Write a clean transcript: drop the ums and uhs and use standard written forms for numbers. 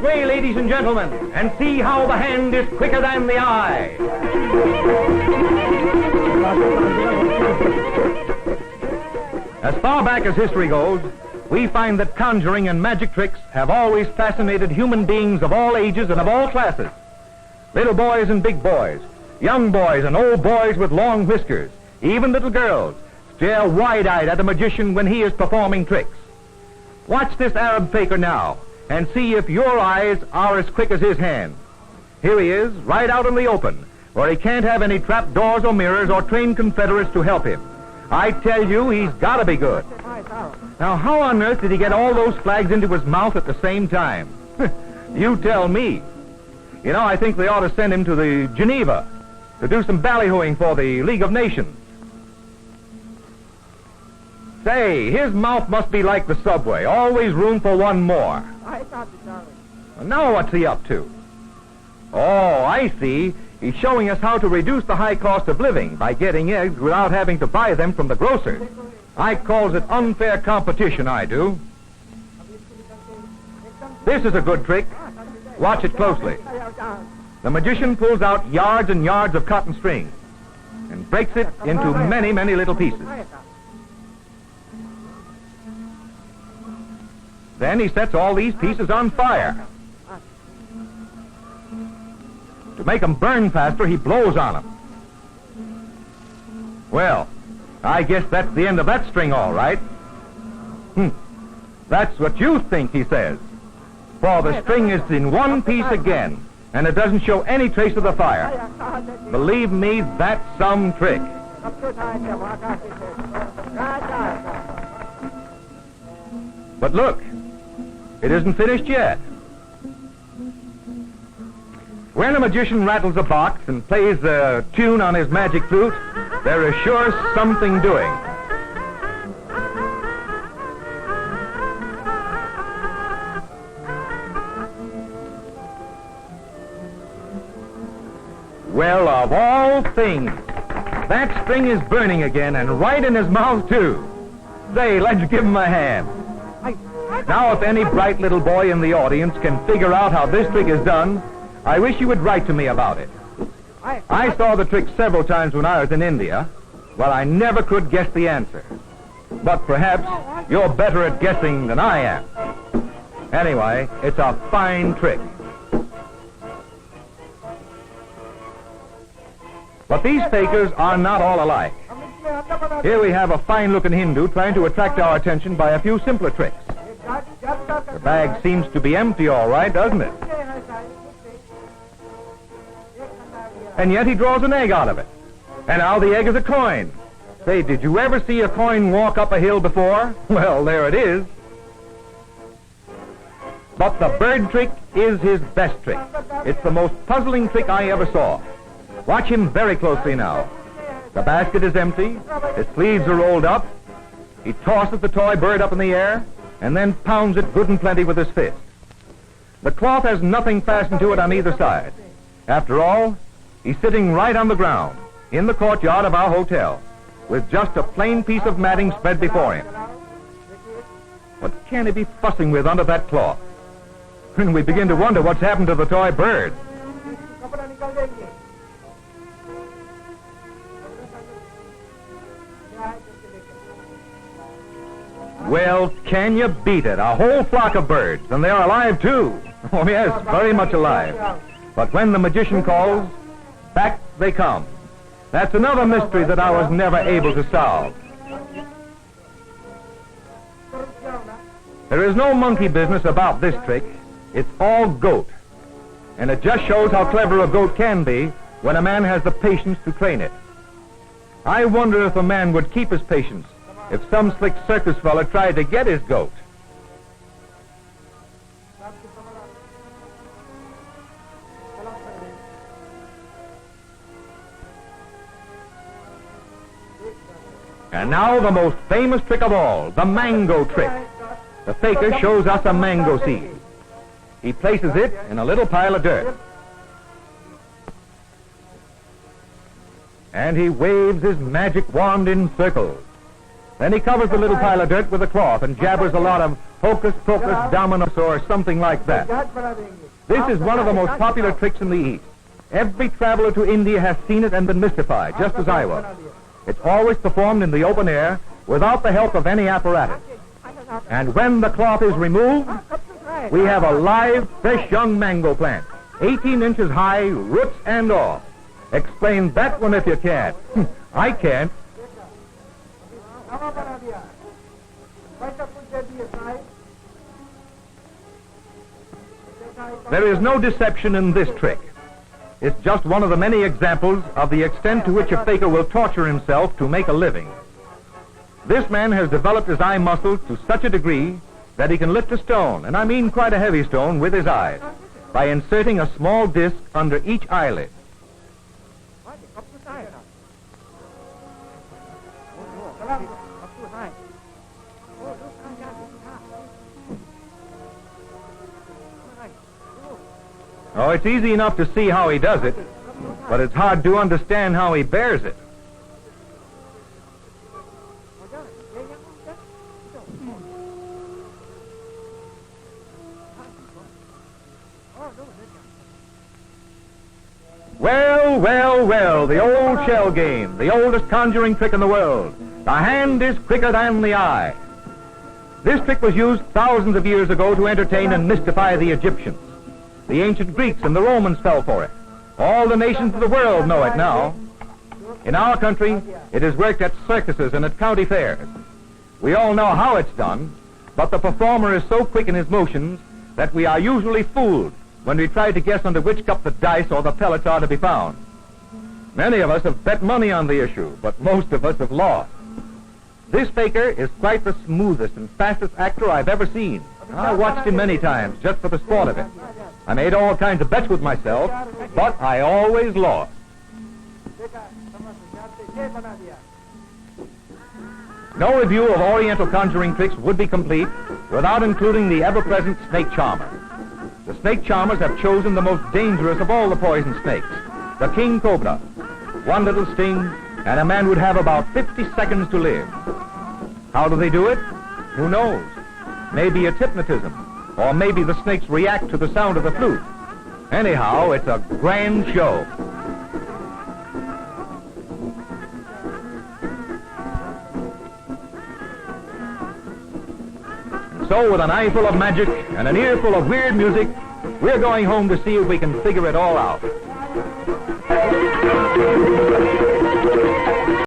This way, ladies and gentlemen, and see how the hand is quicker than the eye. As far back as history goes, we find that conjuring and magic tricks have always fascinated human beings of all ages and of all classes. Little boys and big boys, young boys and old boys with long whiskers, even little girls, stare wide-eyed at a magician when he is performing tricks. Watch this Arab faker now and see if your eyes are as quick as his hand. Here he is, right out in the open, where he can't have any trap doors or mirrors or trained confederates to help him. I tell you, he's got to be good. Now, how on earth did he get all those flags into his mouth at the same time? You tell me. You know, I think they ought to send him to the Geneva to do some ballyhooing for the League of Nations. Say, his mouth must be like the subway, always room for one more. Now what's he up to? Oh, I see. He's showing us how to reduce the high cost of living by getting eggs without having to buy them from the grocer. I calls it unfair competition, I do. This is a good trick. Watch it closely. The magician pulls out yards and yards of cotton string and breaks it into many, many little pieces. Then he sets all these pieces on fire. To make them burn faster, he blows on them. Well, I guess that's the end of that string, all right. That's what you think, he says. For the string is in one piece again, and it doesn't show any trace of the fire. Believe me, that's some trick. But look, it isn't finished yet. When a magician rattles a box and plays a tune on his magic flute, there is sure something doing. Well, of all things, that string is burning again, and right in his mouth, too. Say, let's give him a hand. Now, if any bright little boy in the audience can figure out how this trick is done, I wish you would write to me about it. I saw the trick several times when I was in India. Well, I never could guess the answer. But perhaps you're better at guessing than I am. Anyway, it's a fine trick. But these fakers are not all alike. Here we have a fine-looking Hindu trying to attract our attention by a few simpler tricks. The bag seems to be empty, all right, doesn't it? And yet he draws an egg out of it. And now the egg is a coin. Say, did you ever see a coin walk up a hill before? Well, there it is. But the bird trick is his best trick. It's the most puzzling trick I ever saw. Watch him very closely now. The basket is empty. His sleeves are rolled up. He tosses the toy bird up in the air and then pounds it good and plenty with his fist. The cloth has nothing fastened to it on either side. After all, he's sitting right on the ground in the courtyard of our hotel with just a plain piece of matting spread before him. What can he be fussing with under that cloth? And we begin to wonder what's happened to the toy bird. Well, can you beat it? A whole flock of birds, and they're alive, too. Oh, yes, very much alive. But when the magician calls, back they come. That's another mystery that I was never able to solve. There is no monkey business about this trick. It's all goat. And it just shows how clever a goat can be when a man has the patience to train it. I wonder if a man would keep his patience if some slick circus fella tried to get his goat. And now the most famous trick of all, the mango trick. The faker shows us a mango seed. He places it in a little pile of dirt. And he waves his magic wand in circles. Then he covers the little pile of dirt with a cloth and jabbers a lot of hocus pocus dominus or something like that. This is one of the most popular tricks in the East. Every traveler to India has seen it and been mystified, just as I was. It's always performed in the open air without the help of any apparatus. And when the cloth is removed, we have a live, fresh young mango plant, 18 inches high, roots and all. Explain that one if you can. I can't. There is no deception in this trick. It's just one of the many examples of the extent to which a faker will torture himself to make a living. This man has developed his eye muscles to such a degree that he can lift a stone, and I mean quite a heavy stone, with his eyes, by inserting a small disc under each eyelid. Oh, it's easy enough to see how he does it, but it's hard to understand how he bears it. Well, well, well, the old shell game, the oldest conjuring trick in the world. The hand is quicker than the eye. This trick was used thousands of years ago to entertain and mystify the Egyptians. The ancient Greeks and the Romans fell for it. All the nations of the world know it now. In our country, it is worked at circuses and at county fairs. We all know how it's done, but the performer is so quick in his motions that we are usually fooled when we try to guess under which cup the dice or the pellets are to be found. Many of us have bet money on the issue, but most of us have lost. This faker is quite the smoothest and fastest actor I've ever seen. I watched him many times just for the sport of it. I made all kinds of bets with myself, but I always lost. No review of Oriental conjuring tricks would be complete without including the ever-present snake charmer. The snake charmers have chosen the most dangerous of all the poison snakes, the king cobra. One little sting, and a man would have about 50 seconds to live. How do they do it? Who knows? Maybe it's hypnotism, or maybe the snakes react to the sound of the flute. Anyhow, it's a grand show. And so, with an eye full of magic and an ear full of weird music, we're going home to see if we can figure it all out.